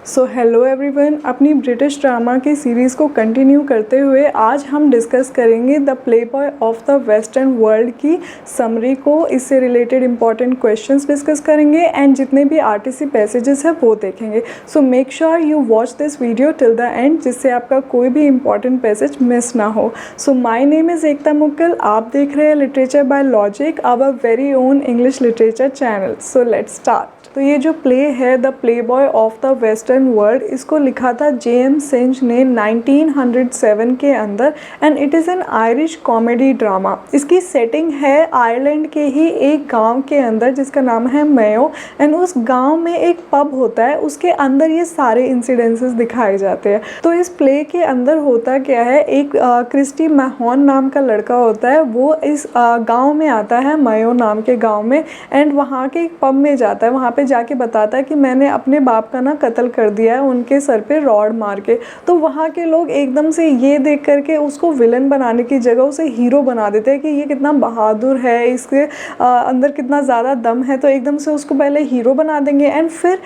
So hello everyone, अपनी British drama की series को कंटिन्यू करते हुए आज हम डिस्कस करेंगे the playboy of the western world की समरी को। इससे रिलेटेड इंपॉर्टेंट क्वेश्चंस डिस्कस करेंगे एंड जितने भी आरटीसी पैसेजेस है वो देखेंगे। So make sure you watch this video till the end, जिससे आपका कोई भी इंपॉर्टेंट पैसेज मिस ना हो। सो माई नेम इज़ एकता मुक्कल, आप देख रहे हैं literature by logic, our very own English literature channel. So let's start. तो ये जो प्ले है the playboy of the western world, इसको लिखा था जेएम सिंज ने 1907 के अंदर and it is an Irish comedy drama. इसकी सेटिंग है आयरलैंड के ही एक गांव के अंदर जिसका नाम है मेयो, एंड उस गांव में एक पब होता है, उसके अंदर ये सारे इंसिडेंसेस दिखाए जाते हैं। तो इस प्ले के अंदर होता क्या है, एक क्रिस्टी महॉन नाम का लड़का होता है, वो इस गाँव में आता है, मेयो नाम के गाँव में, एंड वहाँ के एक पब में जाता है। वहाँ पे जाके बताता है कि मैंने अपने बाप का ना कत्ल कर दिया है, उनके सर पे रॉड मार के। तो वहाँ के लोग एकदम से ये देख करके उसको विलन बनाने की जगह उसे हीरो बना देते हैं कि ये कितना बहादुर है, इसके अंदर कितना ज़्यादा दम है। तो एकदम से उसको पहले हीरो बना देंगे एंड फिर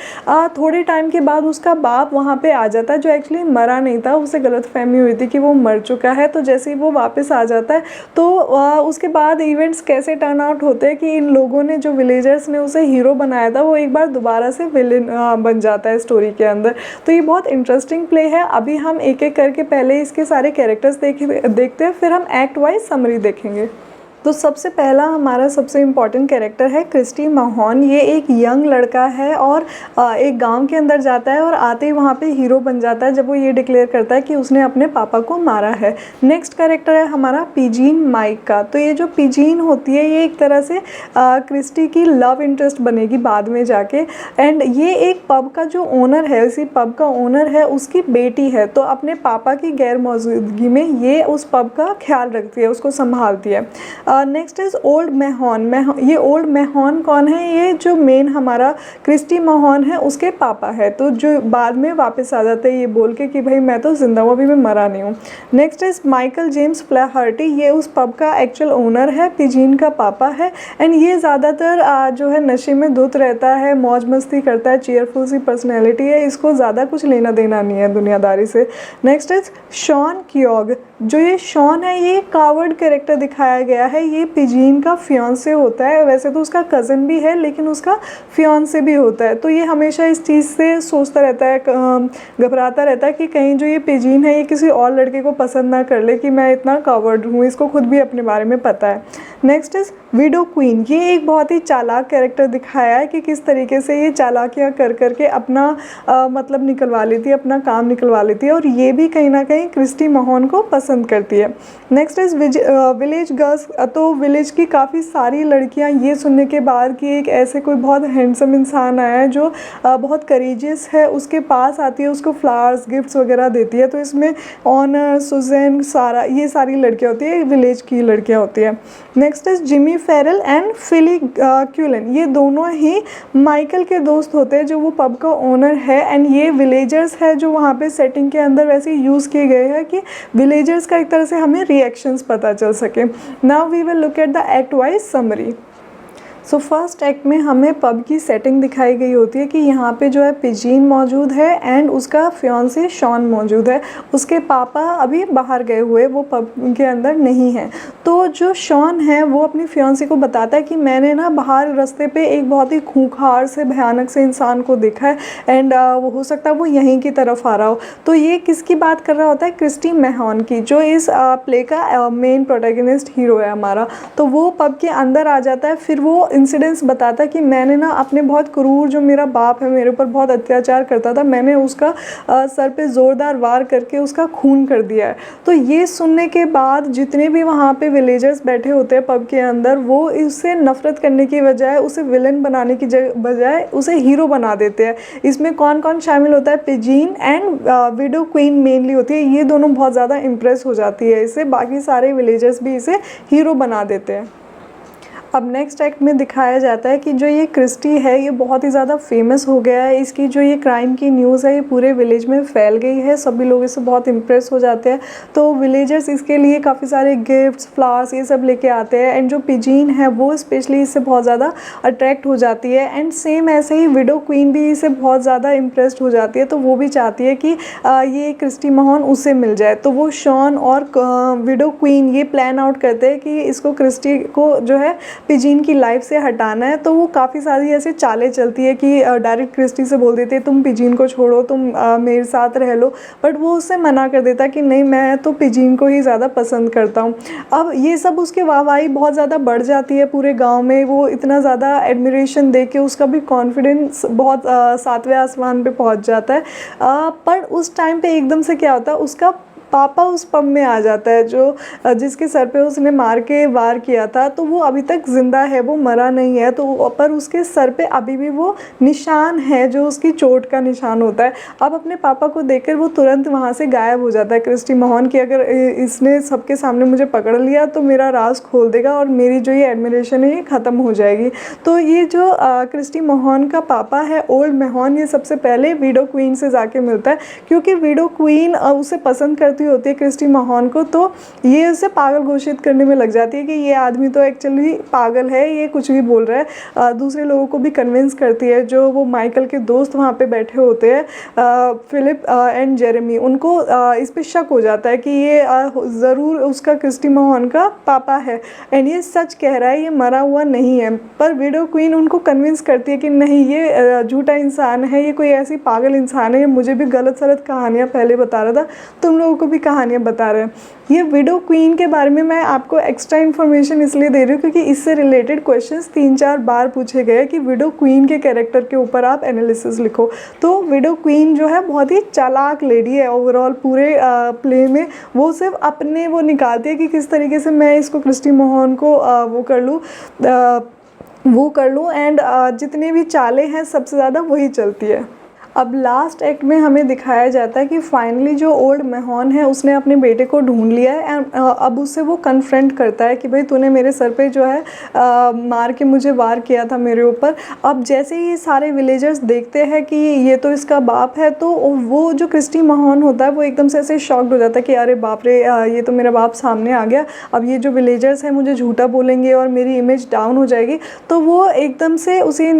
थोड़े टाइम के बाद उसका बाप वहाँ पे आ जाता है, जो एक्चुअली मरा नहीं था, उसे गलतफहमी हुई थी कि वो मर चुका है। तो जैसे ही वो वापस आ जाता है तो उसके बाद इवेंट्स कैसे टर्न आउट होते हैं कि इन लोगों ने, जो विलेजर्स ने उसे हीरो बनाया था, वो एक बार दोबारा से विलेन बन जाता है स्टोरी के अंदर। तो ये बहुत इंटरेस्टिंग प्ले है। अभी हम एक एक करके पहले इसके सारे कैरेक्टर्स देखते हैं, फिर हम एक्ट वाइज समरी देखेंगे। तो सबसे पहला हमारा सबसे इम्पॉर्टेंट कैरेक्टर है क्रिस्टी महॉन। ये एक यंग लड़का है और एक गांव के अंदर जाता है और आते ही वहाँ पे हीरो बन जाता है जब वो ये डिक्लेयर करता है कि उसने अपने पापा को मारा है। नेक्स्ट कैरेक्टर है हमारा पिजीन माइक का। तो ये जो पिजीन होती है, ये एक तरह से क्रिस्टी की लव इंटरेस्ट बनेगी बाद में जाके, एंड ये एक पब का जो ओनर है, इसी पब का ओनर है, उसकी बेटी है। तो अपने पापा की गैर मौजूदगी में ये उस पब का ख्याल रखती है, उसको संभालती है। Next is old Mahon. ये ओल्ड महॉन कौन है? ये जो मेन हमारा क्रिस्टी महॉन है उसके पापा है, तो जो बाद में वापस आ जाते हैं ये बोल के कि भाई मैं तो जिंदा हूँ, अभी मैं मरा नहीं हूँ। Next is Michael James Flaherty. ये उस पब का एक्चुअल ओनर है, पिजीन का पापा है, एंड ये ज़्यादातर जो है नशे में धुत रहता है, मौज मस्ती करता है, चीयरफुल सी पर्सनैलिटी है, इसको ज़्यादा कुछ लेना देना नहीं है दुनियादारी से। Next is Shawn Keogh. जो ये शॉन है, ये कावर्ड कैरेक्टर दिखाया गया है। ये पिजीन का फियांसे होता है, वैसे तो उसका कज़न भी है लेकिन उसका फियांसे भी होता है। तो ये हमेशा इस चीज़ से सोचता रहता है, घबराता रहता है कि कहीं जो ये पिजीन है ये किसी और लड़के को पसंद ना कर ले कि मैं इतना कावर्ड हूँ, इसको खुद भी अपने बारे में पता है। Next is window queen. ये एक बहुत ही चालाक कैरेक्टर दिखाया है कि किस तरीके से ये चालाकियाँ कर करके अपना मतलब निकलवा लेती है, अपना काम निकलवा लेती है, और ये भी कहीं ना कहीं क्रिस्टी महॉन को पसंद करती है। Next is village girls. तो विलेज की काफ़ी सारी लड़कियां ये सुनने के बाद कि एक ऐसे कोई बहुत हैंडसम इंसान आया है जो बहुत करेजियस है, उसके पास आती है, उसको फ्लावर्स गिफ्ट्स वगैरह देती है। तो इसमें ऑनर, सुजैन, सारा, ये सारी लड़कियां होती है, विलेज की लड़कियां होती है। Next is Jimmy Farrell and Philly Cullen. ये दोनों ही माइकल के दोस्त होते हैं, जो वो पब का ओनर है, एंड ये विलेजर्स है जो वहाँ पे सेटिंग के अंदर वैसे यूज़ किए गए हैं कि विलेजर्स का एक तरह से हमें रिएक्शंस पता चल सके। Now we will look at the act wise summary. So first act में हमें पब की सेटिंग दिखाई गई होती है कि यहाँ पे जो है पिजीन मौजूद है एंड उसका फियांसे शॉन मौजूद है। उसके पापा अभी बाहर गए हुए, वो पब के अंदर नहीं हैं। तो जो शॉन है वो अपनी फियांसे को बताता है कि मैंने ना बाहर रास्ते पे एक बहुत ही खूंखार से भयानक से इंसान को देखा है, एंड वो हो सकता है वो यहीं की तरफ आ रहा हो। तो ये किसकी बात कर रहा होता है? क्रिस्टी महॉन की, जो इस प्ले का मेन प्रोटैगनिस्ट हीरो है हमारा। तो वो पब के अंदर आ जाता है, फिर वो इंसिडेंट्स बताता है कि मैंने ना अपने बहुत क्रूर, जो मेरा बाप है मेरे ऊपर बहुत अत्याचार करता था, मैंने उसका सर पे ज़ोरदार वार करके उसका खून कर दिया है। तो ये सुनने के बाद जितने भी वहाँ पे विलेजर्स बैठे होते हैं पब के अंदर, वो उससे नफ़रत करने की बजाय, उसे विलन बनाने की बजाय उसे हीरो बना देते हैं। इसमें कौन कौन शामिल होता है? पिजीन एंड विडो क्वीन मेनली होती है। ये दोनों बहुत ज़्यादा इम्प्रेस हो जाती है इससे, बाकी सारे विलेजर्स भी इसे हीरो बना देते हैं। अब नेक्स्ट एक्ट में दिखाया जाता है कि जो ये क्रिस्टी है ये बहुत ही ज़्यादा फेमस हो गया है। इसकी जो ये क्राइम की न्यूज़ है ये पूरे विलेज में फैल गई है, सभी लोग इससे बहुत इम्प्रेस हो जाते हैं। तो विलेजर्स इसके लिए काफ़ी सारे गिफ्ट्स, फ्लावर्स ये सब लेके आते हैं एंड जो पिजीन है वो स्पेशली इससे बहुत ज़्यादा अट्रैक्ट हो जाती है। एंड सेम ऐसे ही विडो क्वीन भी इससे बहुत ज़्यादा इम्प्रेस्ड हो जाती है, तो वो भी चाहती है कि ये क्रिस्टी महॉन उससे मिल जाए। तो वो शॉन और विडो क्वीन ये प्लान आउट करते हैं कि इसको क्रिस्टी को जो है पिजीन की लाइफ से हटाना है। तो वो काफ़ी सारी ऐसे चालें चलती है कि डायरेक्ट क्रिस्टी से बोल देते हैं तुम पिजीन को छोड़ो, तुम मेरे साथ रह लो, बट वो उससे मना कर देता कि नहीं, मैं तो पिजीन को ही ज़्यादा पसंद करता हूँ। अब ये सब उसके वाहवाही बहुत ज़्यादा बढ़ जाती है पूरे गांव में, वो इतना ज़्यादा एडमिरेशन दे के उसका भी कॉन्फिडेंस बहुत सातवें आसमान पे पहुँच जाता है। पर उस टाइम पे एकदम से क्या होता है, उसका पापा उस पब में आ जाता है जो जिसके सर पे उसने मार के वार किया था। तो वो अभी तक ज़िंदा है, वो मरा नहीं है, तो पर उसके सर पे अभी भी वो निशान है जो उसकी चोट का निशान होता है। अब अपने पापा को देखकर वो तुरंत वहाँ से गायब हो जाता है क्रिस्टी महॉन की अगर इसने सबके सामने मुझे पकड़ लिया तो मेरा राज खोल देगा और मेरी जो ये एडमिरेशन है ये ख़त्म हो जाएगी। तो ये जो क्रिस्टी महॉन का पापा है ओल्ड महॉन, ये सबसे पहले विडो क्वीन से जाके मिलता है, क्योंकि विडो क्वीन उसे पसंद करती होती है क्रिस्टी महॉन को। तो ये उसे पागल घोषित करने में लग जाती है कि ये आदमी तो एक्चुअली पागल है, ये कुछ भी बोल रहा है। दूसरे लोगों को भी कन्विंस करती है, जो वो माइकल के दोस्त वहाँ पे बैठे होते हैं फिलिप एंड जेरेमी, उनको इस पे शक हो जाता है कि ये ज़रूर उसका क्रिस्टी महॉन का पापा है एंड ये सच कह रहा है, ये मरा हुआ नहीं है। पर विडो क्वीन उनको कन्विंस करती है कि नहीं, ये झूठा इंसान है, ये कोई ऐसी पागल इंसान है, ये मुझे भी गलत सलत कहानियाँ पहले बता रहा था, तुम लोगों को भी कहानियाँ बता रहे हैं। ये विडो क्वीन के बारे में मैं आपको एक्स्ट्रा इन्फॉर्मेशन इसलिए दे रही हूँ क्योंकि इससे रिलेटेड क्वेश्चंस 3-4 बार पूछे गए कि विडो क्वीन के कैरेक्टर के ऊपर आप एनालिसिस लिखो। तो विडो क्वीन जो है बहुत ही चालाक लेडी है ओवरऑल पूरे प्ले में। वो सिर्फ अपने वो निकालती है कि किस तरीके से मैं इसको क्रिस्टी महॉन को वो कर लूँ एंड जितने भी चालें हैं सबसे ज़्यादा वही चलती है। अब लास्ट एक्ट में हमें दिखाया जाता है कि फाइनली जो ओल्ड महॉन है उसने अपने बेटे को ढूंढ लिया है एंड अब उससे वो कन्फ्रंट करता है कि भाई तूने मेरे सर पे जो है मार के मुझे वार किया था मेरे ऊपर। अब जैसे ही सारे विलेजर्स देखते हैं कि ये तो इसका बाप है, तो वो जो क्रिस्टी महॉन होता है वो एकदम से ऐसे शॉक्ड हो जाता है कि अरे बाप रे, ये तो मेरा बाप सामने आ गया, अब ये जो विलेजर्स हैं मुझे झूठा बोलेंगे और मेरी इमेज डाउन हो जाएगी। तो वो एकदम से उसी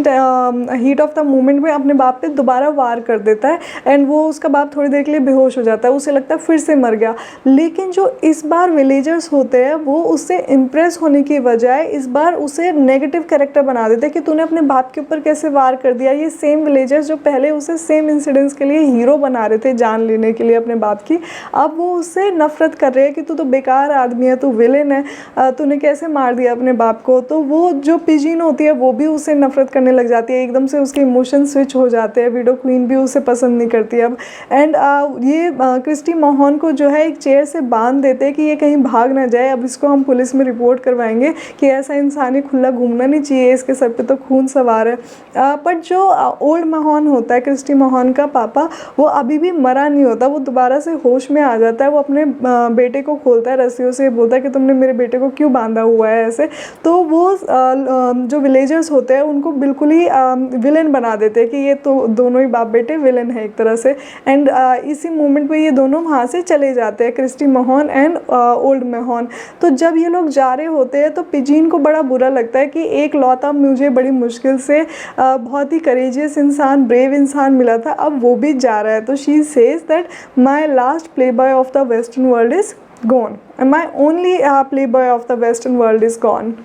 हीट ऑफ द मोमेंट में अपने बाप पे दोबारा वार कर देता है एंड वो उसका बाप थोड़ी देर के लिए बेहोश हो जाता है, उसे लगता है फिर से मर गया। लेकिन जो इस बार विलेजर्स होते हैं वो उससे इम्प्रेस होने की बजाय इस बार उसे नेगेटिव कैरेक्टर बना देते हैं कि तूने अपने बाप के ऊपर कैसे वार कर दिया। ये सेम विलेजर्स जो पहले उसे सेम इंसिडेंट्स के लिए हीरो बना रहे थे जान लेने के लिए अपने बाप की, अब वो उससे नफरत कर रहे हैं कि तू तो बेकार आदमी है, तू विलेन है, तूने कैसे मार दिया अपने बाप को। तो वो जो पिजीन होती है वो भी उससे नफरत करने लग जाती है, एकदम से उसके इमोशन स्विच हो जाते हैं, विडो क्वीन भी उसे पसंद नहीं करती अब। एंड ये क्रिस्टी महॉन को जो है एक चेयर से बांध देते हैं कि ये कहीं भाग ना जाए, अब इसको हम पुलिस में रिपोर्ट करवाएंगे कि ऐसा इंसान ही खुला घूमना नहीं चाहिए, इसके सर पे तो खून सवार है। बट जो ओल्ड महॉन होता है क्रिस्टी महॉन का पापा, वो अभी भी मरा नहीं होता, वो दोबारा से होश में आ जाता है। वो अपने बेटे को खोलता है रस्सियों से, बोलता है कि तुमने मेरे बेटे को क्यों बांधा हुआ है ऐसे। तो वो जो विलेजर्स होते हैं उनको बिल्कुल ही विलेन बना देते हैं कि ये तो दोनों ही बाप बेटे विलेन है एक तरह से। एंड इसी मोमेंट पे ये दोनों वहाँ से चले जाते हैं, क्रिस्टी महॉन एंड ओल्ड महॉन। तो जब ये लोग जा रहे होते हैं तो पिजीन को बड़ा बुरा लगता है कि एक लौता मुझे बड़ी मुश्किल से बहुत ही करेजियस इंसान, ब्रेव इंसान मिला था, अब वो भी जा रहा है। तो she says that my last play boy of the western world is gone, my only play boy of the western world is gone.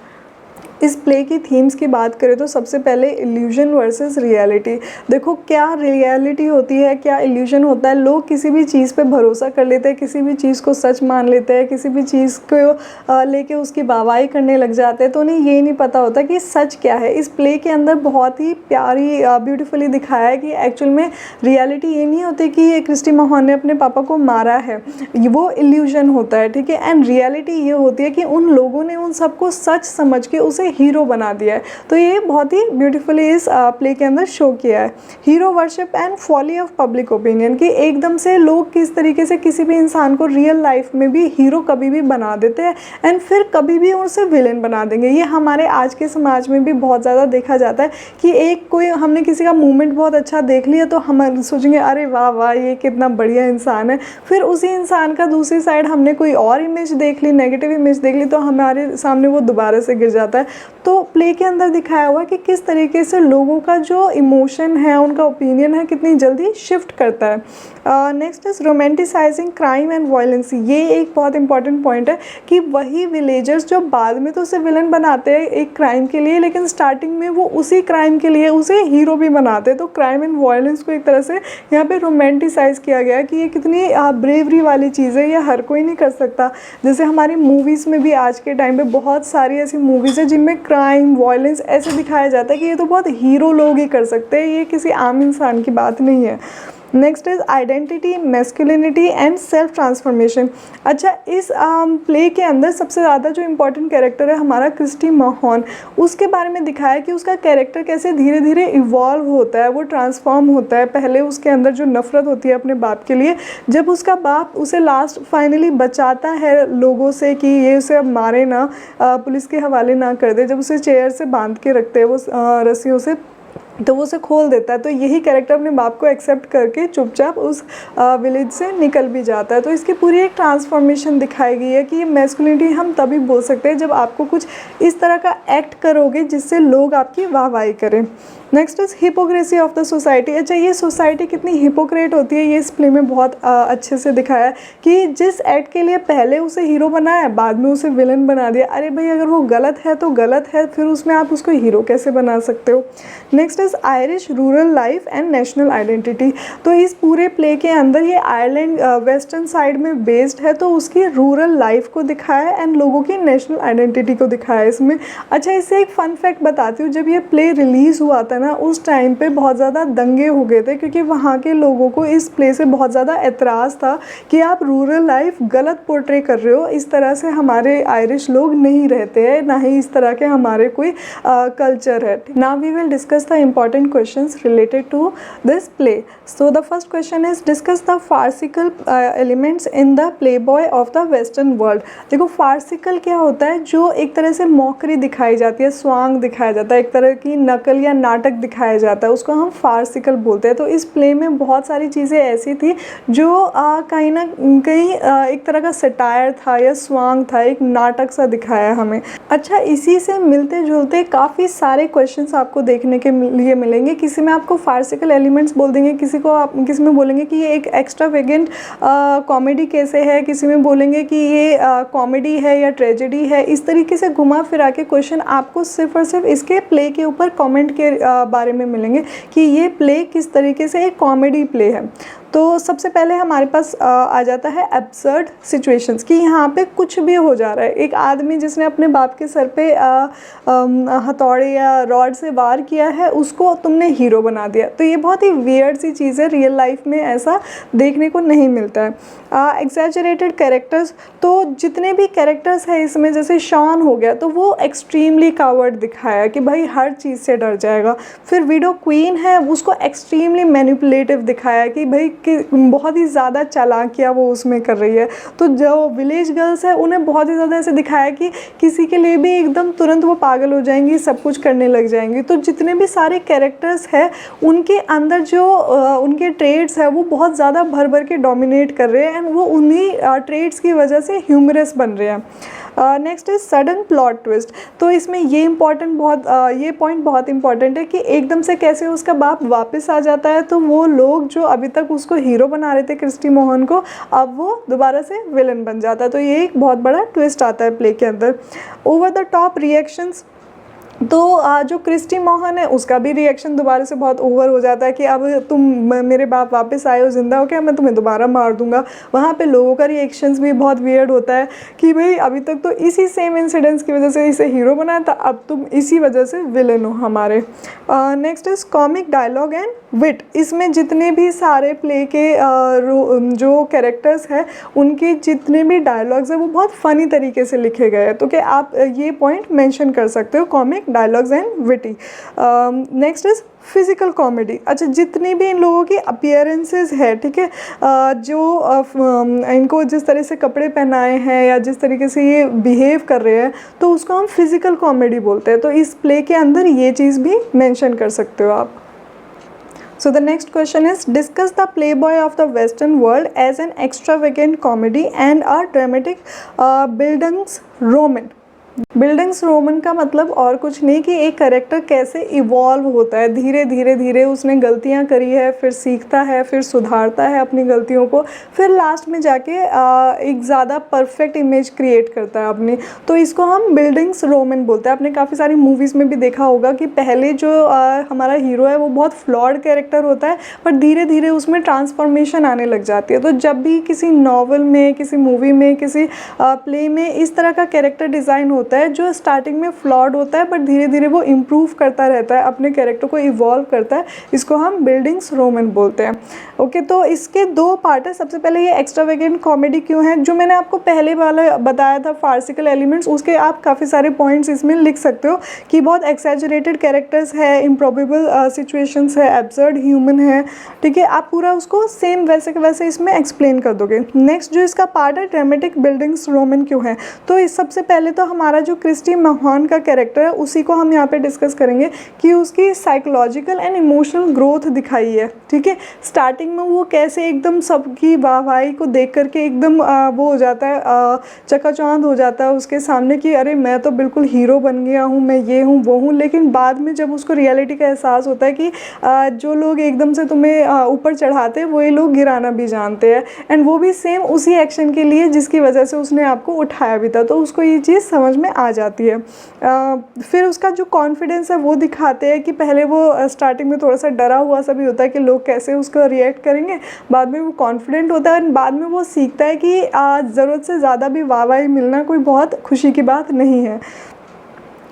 इस प्ले की थीम्स की बात करें तो सबसे पहले इल्यूजन वर्सेस रियलिटी। देखो क्या रियलिटी होती है, क्या इल्यूजन होता है। लोग किसी भी चीज़ पे भरोसा कर लेते हैं, किसी भी चीज़ को सच मान लेते हैं, किसी भी चीज़ को लेके उसकी वाहवाही करने लग जाते हैं, तो उन्हें ये नहीं पता होता कि सच क्या है। इस प्ले के अंदर बहुत ही प्यारी ब्यूटीफुली दिखाया है कि एक्चुअल में रियलिटी ये नहीं होती कि ये क्रिस्टी महॉन ने अपने पापा को मारा है, वो इल्यूजन होता है, ठीक है। एंड रियलिटी ये होती है कि उन लोगों ने उन सबको सच समझ के उसे हीरो बना दिया है। तो ये बहुत ही ब्यूटीफुली इस प्ले के अंदर शो किया है। Hero worship and folly of public opinion, कि एकदम से लोग किस तरीके से किसी भी इंसान को रियल लाइफ में भी हीरो कभी भी बना देते हैं एंड फिर कभी भी उसे विलेन बना देंगे। ये हमारे आज के समाज में भी बहुत ज़्यादा देखा जाता है कि एक कोई हमने किसी का मूवमेंट बहुत अच्छा देख लिया तो हम सोचेंगे अरे वाह वाह ये कितना बढ़िया इंसान है, फिर उसी इंसान का दूसरी साइड हमने कोई और इमेज देख ली, नेगेटिव इमेज देख ली, तो हमारे सामने वो दोबारा से गिर जाता है। तो प्ले के अंदर दिखाया हुआ कि किस तरीके से लोगों का जो इमोशन है, उनका ओपिनियन है, कितनी जल्दी शिफ्ट करता है। Next is romanticising crime and violence. ये एक बहुत इंपॉर्टेंट पॉइंट है कि वही विलेजर्स जो बाद में तो उसे विलन बनाते हैं एक क्राइम के लिए, लेकिन स्टार्टिंग में वो उसी क्राइम के लिए उसे हीरो भी बनाते हैं। तो क्राइम एंड वायलेंस को एक तरह से यहाँ पे रोमांटिसाइज किया गया कि ये कितनी ब्रेवरी वाली चीज़ है, ये हर कोई नहीं कर सकता। जैसे हमारी मूवीज़ में भी आज के टाइम पे बहुत सारी ऐसी मूवीज़ है जिनमें क्राइम वायलेंस ऐसे दिखाया जाता है कि ये तो बहुत हीरो लोग ही कर सकते हैं, ये किसी आम इंसान की बात नहीं है। Next is identity, masculinity and self transformation. अच्छा, इस प्ले के अंदर सबसे ज़्यादा जो इम्पोर्टेंट कैरेक्टर है हमारा क्रिस्टी महॉन, उसके बारे में दिखाया कि उसका कैरेक्टर कैसे धीरे धीरे इवॉल्व होता है, वो ट्रांसफॉर्म होता है। पहले उसके अंदर जो नफ़रत होती है अपने बाप के लिए, जब उसका बाप उसे लास्ट फाइनली बचाता है लोगों से कि ये उसे अब मारे ना, पुलिस के हवाले ना कर दे, जब उसे चेयर से बांध के रखते हैं वो रस्सियों से, तो वो उसे खोल देता है। तो यही कैरेक्टर अपने बाप को एक्सेप्ट करके चुपचाप उस विलेज से निकल भी जाता है। तो इसकी पूरी एक ट्रांसफॉर्मेशन दिखाई गई है कि ये मैस्कुलिनिटी हम तभी बोल सकते हैं जब आपको कुछ इस तरह का एक्ट करोगे जिससे लोग आपकी वाहवाही करें। Next is hypocrisy of the society. अच्छा, ये सोसाइटी कितनी हिपोक्रेट होती है ये इस प्ले में बहुत अच्छे से दिखाया है कि जिस एक्ट के लिए पहले उसे हीरो बनाया, बाद में उसे विलन बना दिया। अरे भाई, अगर वो गलत है तो गलत है, फिर उसमें आप उसको हीरो कैसे बना सकते हो। Next is Irish rural life and national identity. तो इस पूरे प्ले के अंदर ये आयरलैंड वेस्टर्न साइड में बेस्ड है, तो उसकी रूरल लाइफ को दिखाया है एंड लोगों की नेशनल आइडेंटिटी को दिखाया है इसमें। अच्छा, इससे एक फन फैक्ट बताती हूँ, जब ये प्ले रिलीज़ हुआ था ना, उस टाइम पे बहुत ज़्यादा दंगे हो गए थे क्योंकि वहाँ के लोगों को इस प्ले से बहुत ज़्यादा एतराज़ था कि आप रूरल लाइफ गलत पोर्ट्रे कर रहे हो, इस तरह से हमारे आयरिश लोग नहीं रहते हैं, ना ही इस तरह के हमारे कोई कल्चर है। Now we will discuss the important questions related to this play. So the first question is discuss the farcical elements in the playboy of the western world. देखो, फार्सिकल क्या होता है? जो एक तरह से मॉकरी दिखाई जाती है, स्वांग दिखाया जाता है, एक तरह की नकल या नाटक दिखाया जाता है, उसको हम फार्सिकल बोलते हैं। तो इस प्ले में बहुत सारी चीज़ें ऐसी थी जो कहीं ना कहीं एक तरह का सटायर था या स्वांग था, एक नाटक सा दिखाया हमें। अच्छा, इसी से मिलते जुलते काफ़ी सारे क्वेश्चंस आपको देखने के लिए मिलेंगे। किसी में आपको फार्सिकल एलिमेंट्स बोल देंगे, किसी में बोलेंगे कि ये एक एक्स्ट्रावेगेंट कॉमेडी कैसे है, किसी में बोलेंगे कि ये कॉमेडी है या ट्रेजेडी है। इस तरीके से घुमा फिरा के क्वेश्चन आपको सिर्फ और सिर्फ इसके प्ले के ऊपर कमेंट के बारे में मिलेंगे कि ये प्ले किस तरीके से एक कॉमेडी प्ले है। तो सबसे पहले हमारे पास आ जाता है एब्सर्ड सिचुएशंस, कि यहाँ पे कुछ भी हो जा रहा है। एक आदमी जिसने अपने बाप के सर पे हथौड़े या रॉड से वार किया है, उसको तुमने हीरो बना दिया। तो ये बहुत ही वियर्ड सी चीज़ है, रियल लाइफ में ऐसा देखने को नहीं मिलता है। एग्जैजरेटेड कैरेक्टर्स, तो जितने भी कैरेक्टर्स हैं इसमें, जैसे शॉन हो गया, तो वो एक्सट्रीमली कावर्ड दिखाया कि भाई हर चीज़ से डर जाएगा। फिर विडो क्वीन है, उसको एक्सट्रीमली मैनिपुलेटिव दिखाया कि भाई कि बहुत ही ज़्यादा चालाकियाँ वो उसमें कर रही है। तो जो विलेज गर्ल्स है उन्हें बहुत ही ज़्यादा ऐसे दिखाया कि किसी के लिए भी एकदम तुरंत वो पागल हो जाएंगी, सब कुछ करने लग जाएंगी। तो जितने भी सारे कैरेक्टर्स हैं उनके अंदर जो उनके ट्रेड्स है वो बहुत ज़्यादा भर भर के डोमिनेट कर रहे हैं एंड वो उन्हीं ट्रेड्स की वजह से ह्यूमरस बन रहे हैं। Next is sudden plot twist. तो इसमें ये ये पॉइंट बहुत इंपॉर्टेंट है कि एकदम से कैसे उसका बाप वापस आ जाता है। तो वो लोग जो अभी तक उसको हीरो बना रहे थे क्रिस्टी मोहन को, अब वो दोबारा से विलन बन जाता है। तो ये एक बहुत बड़ा ट्विस्ट आता है प्ले के अंदर। ओवर द टॉप रिएक्शंस, तो जो क्रिस्टी मोहन है उसका भी रिएक्शन दोबारा से बहुत ओवर हो जाता है कि अब तुम मेरे बाप वापस आए हो ज़िंदा हो क्या, मैं तुम्हें दोबारा मार दूंगा। वहाँ पे लोगों का रिएक्शंस भी बहुत वियर्ड होता है कि भाई अभी तक तो इसी सेम इंसिडेंट्स की वजह से इसे हीरो बनाया था, अब तुम इसी वजह से विलन हो हमारे। Next is comic dialogue and wit. इसमें जितने भी सारे प्ले के जो कैरेक्टर्स हैं उनके जितने भी डायलॉग्स हैं वो बहुत फ़नी तरीके से लिखे गए हैं, तो क्या आप ये पॉइंट मेंशन कर सकते हो, comic dialogues and witty. Next is physical comedy. अच्छा, जितनी भी इन लोगों की अपीयरेंसेस है, ठीक है, इनको जिस तरह से कपड़े पहनाए हैं या जिस तरीके से ये बिहेव कर रहे हैं तो उसको हम फिज़िकल कॉमेडी बोलते हैं, तो इस प्ले के अंदर ये चीज़ भी मेंशन कर सकते हो आप। So the next question is, discuss the Playboy of the Western world as an extravagant comedy and a dramatic Bildungsroman। Buildings-Roman का मतलब और कुछ नहीं कि एक कैरेक्टर कैसे इवॉल्व होता है, धीरे धीरे धीरे उसने गलतियां करी है, फिर सीखता है, फिर सुधारता है अपनी गलतियों को, फिर लास्ट में जाके एक ज़्यादा परफेक्ट इमेज क्रिएट करता है अपनी, तो इसको हम बिल्डिंग्स-रोमन बोलते हैं। आपने काफ़ी सारी मूवीज़ में भी देखा होगा कि पहले जो हमारा हीरो है वो बहुत फ्लॉड कैरेक्टर होता है, पर धीरे धीरे उसमें ट्रांसफॉर्मेशन आने लग जाती है। तो जब भी किसी नॉवल में, किसी मूवी में, किसी प्ले में इस तरह का कैरेक्टर डिज़ाइन होता है जो स्टार्टिंग में फ्लॉड होता है बट धीरे धीरे वो इम्प्रूव करता रहता है, अपने कैरेक्टर को इवॉल्व करता है, इसको हम बिल्डिंग्स रोमन बोलते हैं। ओके, तो इसके दो पार्ट है। सबसे पहले ये एक्स्ट्रावेगेंट कॉमेडी क्यों है, जो मैंने आपको पहले वाला बताया था फार्सिकल एलिमेंट्स, उसके आप काफ़ी सारे पॉइंट्स इसमें लिख सकते हो कि बहुत एक्सैजरेटेड कैरेक्टर्स है, इम्प्रॉबेबल सिचुएशंस है, एब्सर्ड ह्यूमन है, ठीक है, आप पूरा उसको सेम वैसे के वैसे इसमें एक्सप्लेन कर दोगे। नेक्स्ट जो इसका पार्ट है ड्रामेटिक बिल्डिंग्स रोमन क्यों है, तो इस सबसे पहले तो हमारा जो क्रिस्टी मोहन का कैरेक्टर है उसी को हम यहाँ पे डिस्कस करेंगे कि उसकी साइकोलॉजिकल एंड इमोशनल ग्रोथ दिखाई है, ठीक है। स्टार्टिंग में वो कैसे एकदम सबकी वाहवाही को देख करके एकदम वो हो जाता है, चकाचौंध हो जाता है उसके सामने कि अरे मैं तो बिल्कुल हीरो बन गया हूँ, मैं ये हूँ वो हूँ, लेकिन बाद में जब उसको रियलिटी का एहसास होता है कि जो लोग एकदम से तुम्हें ऊपर चढ़ाते हैं वही लोग गिराना भी जानते हैं, एंड वो भी सेम उसी एक्शन के लिए जिसकी वजह से उसने आपको उठाया भी था, तो उसको ये चीज़ समझ में आ जाती है। फिर उसका जो कॉन्फिडेंस है वो दिखाते हैं कि पहले वो स्टार्टिंग में थोड़ा सा डरा हुआ सा भी होता है कि लोग कैसे उसको रिएक्ट करेंगे, बाद में वो कॉन्फिडेंट होता है और बाद में वो सीखता है कि ज़रूरत से ज़्यादा भी वाहवाही मिलना कोई बहुत खुशी की बात नहीं है।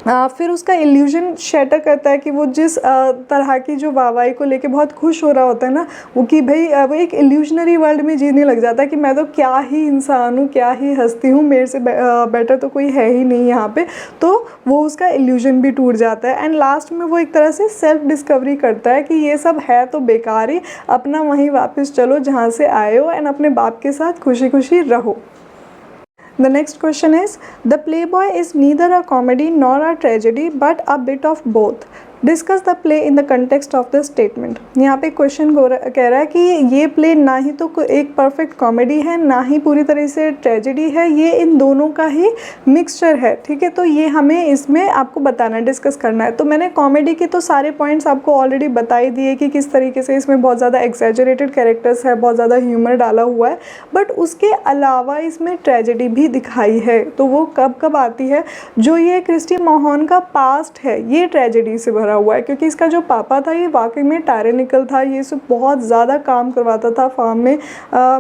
फिर उसका इल्यूजन शैटर करता है कि वो जिस तरह की जो वाहवाही को लेके बहुत खुश हो रहा होता है ना, वो कि भाई वो एक इल्यूजनरी वर्ल्ड में जीने लग जाता है कि मैं तो क्या ही इंसान हूँ, क्या ही हस्ती हूँ, मेरे से बेटर तो कोई है ही नहीं यहाँ पे, तो वो उसका इल्यूजन भी टूट जाता है। एंड लास्ट में वो एक तरह से सेल्फ डिस्कवरी करता है कि ये सब है तो बेकार ही, अपना वहीं वापस चलो जहाँ से आए हो एंड अपने बाप के साथ खुशी खुशी रहो। The next question is, the Playboy is neither a comedy nor a tragedy but a bit of both. Discuss the play in the context of the statement. यहाँ पे क्वेश्चन कह रहा है कि ये प्ले ना ही तो एक परफेक्ट कॉमेडी है ना ही पूरी तरह से ट्रेजेडी है, ये इन दोनों का ही मिक्सचर है, ठीक है। तो ये हमें इसमें आपको बताना है, डिस्कस करना है। तो मैंने कॉमेडी के तो सारे पॉइंट्स आपको ऑलरेडी बता ही दिए कि किस तरीके से इसमें बहुत ज़्यादा एक्सैजरेटेड कैरेक्टर्स है, बहुत ज़्यादा ह्यूमर डाला हुआ है, बट उसके अलावा इसमें ट्रेजेडी भी दिखाई है। तो वो कब कब आती है, जो ये क्रिस्टी मोहन का पास्ट है ये ट्रेजेडी से हुआ है, क्योंकि इसका जो पापा था ये वाकई में टायरेनिकल था, ये सब बहुत ज़्यादा काम करवाता था फार्म में,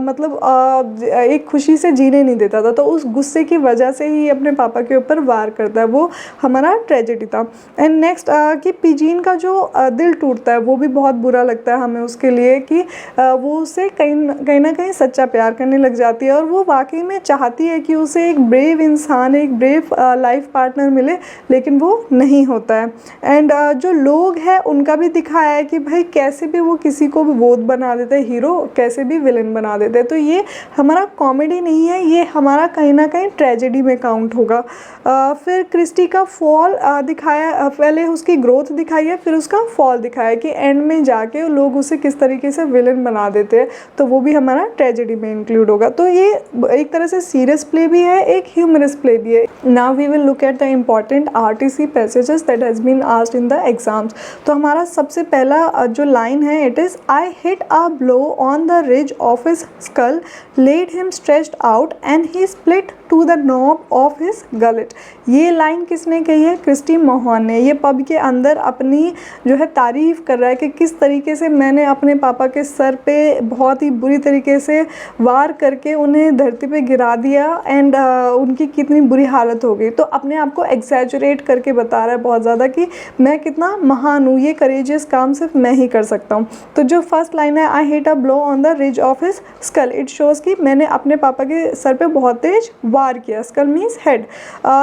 मतलब एक खुशी से जीने नहीं देता था, तो उस गुस्से की वजह से ही अपने पापा के ऊपर वार करता है, वो हमारा ट्रेजेडी था। एंड नेक्स्ट कि पिजीन का जो दिल टूटता है वो भी बहुत बुरा लगता है हमें उसके लिए, कि वो उससे कहीं ना कहीं सच्चा प्यार करने लग जाती है और वो वाकई में चाहती है कि उसे एक ब्रेव इंसान, एक ब्रेव लाइफ पार्टनर मिले, लेकिन वो नहीं होता है। एंड जो लोग हैं उनका भी दिखाया है कि भाई कैसे भी वो किसी को भी बोध बना देते हैं हीरो, कैसे भी विलन बना देते हैं। तो ये हमारा कॉमेडी नहीं है, ये हमारा कहीं ना कहीं ट्रेजेडी में काउंट होगा। फिर क्रिस्टी का फॉल दिखाया, पहले उसकी ग्रोथ दिखाई है, फिर उसका फॉल दिखाया कि एंड में जाके लोग उसे किस तरीके से विलन बना देते हैं, तो वो भी हमारा ट्रेजेडी में इंक्लूड होगा। तो ये एक तरह से सीरियस प्ले भी है, एक ह्यूमरस प्ले भी है। Now we will look at the important RTC passages that has been asked in the exams. तो हमारा सबसे पहला जो लाइन है it is I hit a blow on the ridge of his skull, laid him stretched out and he split to the knob of his gullet. ये line किसने कही है? क्रिस्टी मोहन ने। ये पब के अंदर अपनी जो है तारीफ़ कर रहा है कि किस तरीके से मैंने अपने पापा के सर पे बहुत ही बुरी तरीके से वार करके उन्हें धरती पे गिरा दिया एंड उनकी कितनी बुरी हालत हो गई। तो अपने आप को एग्जैजरेट करके बता रहा है बहुत ज़्यादा कि मैं कितना महान हूँ, ये करेजियस काम सिर्फ मैं ही कर सकता हूँ। तो जो फर्स्ट लाइन है I hit a blow on the ridge of his skull, it shows कि मैंने अपने पापा के सर पे बहुत तेज वार किया। Skull means head.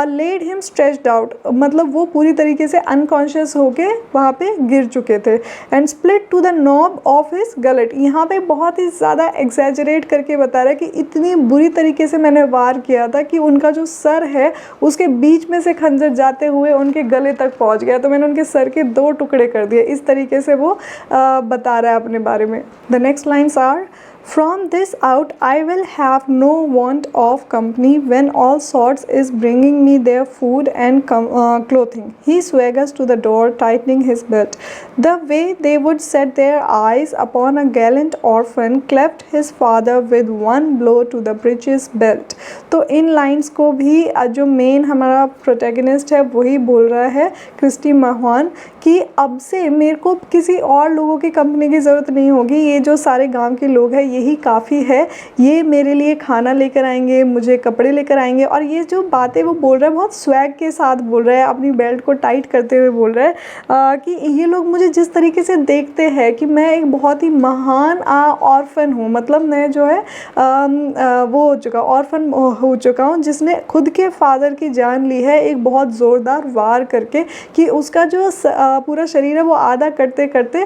Laid him stretched out, मतलब वो पूरी तरीके से अनकॉन्शियस होके वहाँ पे गिर चुके थे। And split to the knob of his gullet, यहाँ पे बहुत ही ज़्यादा एग्जैजरेट करके बता रहा है कि इतनी बुरी तरीके से मैंने वार किया था कि उनका जो सर है उसके बीच में से खंजर जाते हुए उनके गले तक पहुँच गया। तो मैंने उनके सर के 2 टुकड़े कर दिए। इस तरीके से वो बता रहा है अपने बारे में। The next lines are From this out I will have no want of company when all sorts is bringing me their food and clothing. He swaggers to the door, tightening his belt. The way they would set their eyes upon a gallant orphan cleft his father with one blow to the breeches belt. तो इन lines को भी जो main हमारा protagonist है वही बोल रहा है क्रिस्टी मोहन कि अब से मेरे को किसी और लोगों की कंपनी की ज़रूरत नहीं होगी। ये जो सारे गांव के लोग हैं यही काफ़ी है। ये मेरे लिए खाना लेकर आएंगे, मुझे कपड़े लेकर आएंगे। और ये जो बातें वो बोल रहा है बहुत स्वैग के साथ बोल रहा है, अपनी बेल्ट को टाइट करते हुए बोल रहा है कि ये लोग मुझे जिस तरीके से देखते हैं कि मैं एक बहुत ही महान ऑर्फन हूँ, मतलब मैं जो है वो हो चुका ऑर्फन हो चुका हूँ जिसने खुद के फादर की जान ली है एक बहुत ज़ोरदार वार करके कि उसका जो पूरा शरीर है वो आधा करते करते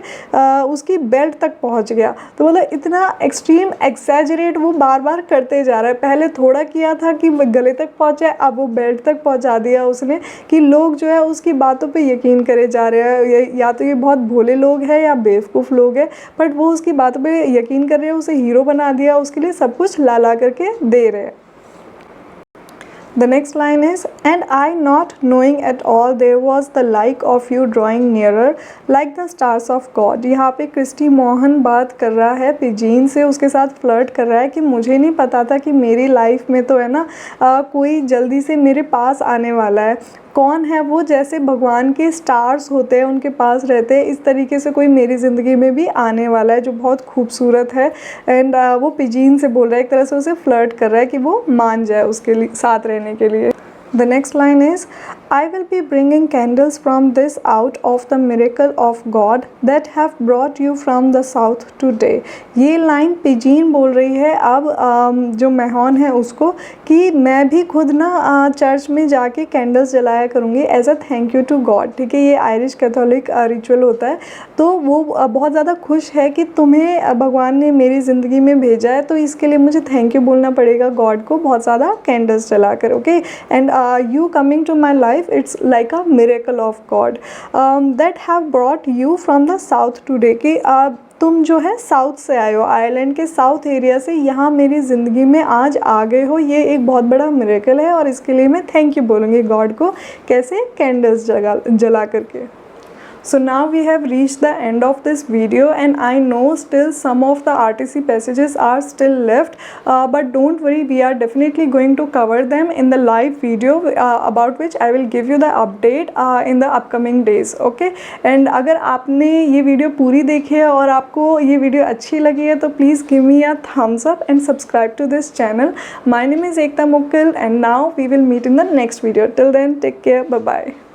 उसकी बेल्ट तक पहुँच गया। तो मतलब इतना एक्सट्रीम एक्सैजरेट वो बार बार करते जा रहा है। पहले थोड़ा किया था कि गले तक पहुँचा, अब वो बेल्ट तक पहुँचा दिया उसने कि लोग जो है उसकी बातों पे यकीन करे जा रहे हैं। या तो ये बहुत भोले लोग हैं या बेवकूफ़ लोग हैं, बट वो उसकी बातों पे यकीन कर रहे हैं, उसे हीरो बना दिया, उसके लिए सब कुछ ला करके दे रहे हैं। The next line is, and I not knowing at all there was the like of you drawing nearer like the stars of God। यहाँ पे क्रिस्टी मोहन बात कर रहा है पिजीन से, उसके साथ फ्लर्ट कर रहा है कि मुझे नहीं पता था कि मेरी लाइफ में तो है ना कोई जल्दी से मेरे पास आने वाला है। कौन है वो? जैसे भगवान के स्टार्स होते हैं उनके पास रहते हैं, इस तरीके से कोई मेरी ज़िंदगी में भी आने वाला है जो बहुत खूबसूरत है। एंड वो पिजीन से बोल रहा है, एक तरह से उसे फ्लर्ट कर रहा है कि वो मान जाए उसके लिए साथ रहने के लिए। The next line is, I will be bringing candles from this out of the miracle of God that have brought you from the south today। ये लाइन पिजीन बोल रही है अब जो मेहॉन है उसको कि मैं भी खुद ना चर्च में जाके कैंडल्स जलाया करूँगी as a thank you to God. ठीक है, ये आयरिश कैथोलिक रिचुअल होता है। तो वो बहुत ज़्यादा खुश है कि तुम्हें भगवान ने मेरी ज़िंदगी में भेजा है, तो इसके लिए मुझे थैंक यू बोलना पड़ेगा गॉड को बहुत ज़्यादा कैंडल्स जला कर। Okay, and you coming to my life, it's like a miracle of God that have brought you from the south today। कि तुम जो है साउथ से आए हो, आयरलैंड के साउथ एरिया से यहाँ मेरी ज़िंदगी में आज आ गए हो, ये एक बहुत बड़ा मिरेकल है और इसके लिए मैं थैंक यू बोलूँगी गॉड को। कैसे? कैंडल्स जला करके। So now we have reached the end of this video, and I know still some of the RTC passages are still left, but don't worry, we are definitely going to cover them in the live video about which I will give you the update in the upcoming days। Okay, and अगर आपने ये video पूरी देखी है और आपको ये video अच्छी लगी है तो please give me a thumbs up and subscribe to this channel। My name is Ekta Mukkal and now we will meet in the next video। Till then, take care, bye bye।